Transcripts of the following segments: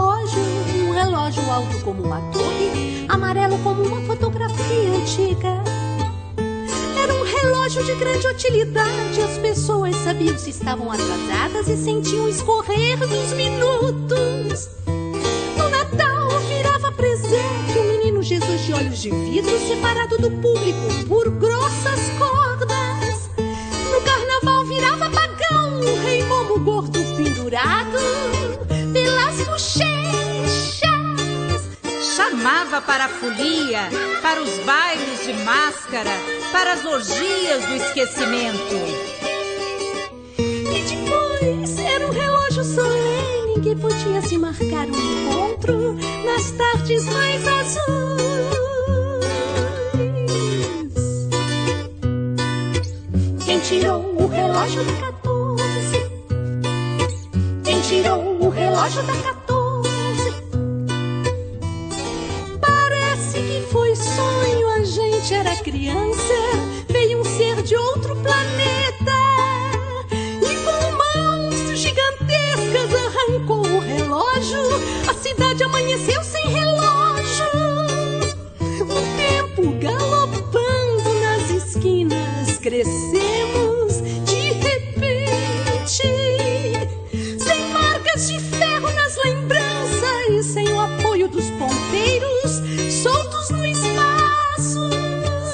um relógio alto como uma torre, amarelo como uma fotografia antiga. Era um relógio de grande utilidade, as pessoas sabiam se estavam atrasadas e sentiam escorrer dos minutos. No Natal virava presépio um menino Jesus de olhos de vidro, separado do público por grossas cordas. No Carnaval virava pagão, um rei momo gordo pendurado pelas bochechas. Chamava para a folia, para os bailes de máscara, para as orgias do esquecimento. E depois era um relógio solene que podia se marcar um encontro nas tardes mais azuis. Quem tirou o relógio da 14? Quem tirou o relógio da 14? Parece que foi sonho, a gente era criança, veio um ser de outro planeta e com mãos gigantescas arrancou o relógio. A cidade amanheceu sem relógio, o tempo galopando nas esquinas. Crescemos de repente, sem marcas de ferro nas lembranças e sem o apoio dos ponteiros soltos no espaço.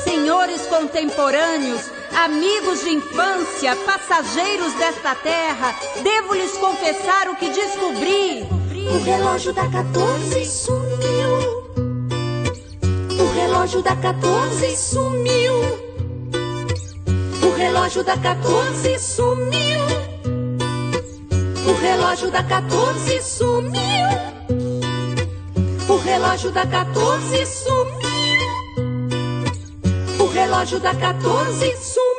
Senhores contemporâneos, amigos de infância, passageiros desta terra, devo lhes confessar o que descobri. O relógio da 14 sumiu. O relógio da 14 sumiu. O relógio da 14 sumiu. O relógio da 14 sumiu. O relógio da 14 sumiu. O relógio da 14 sumiu.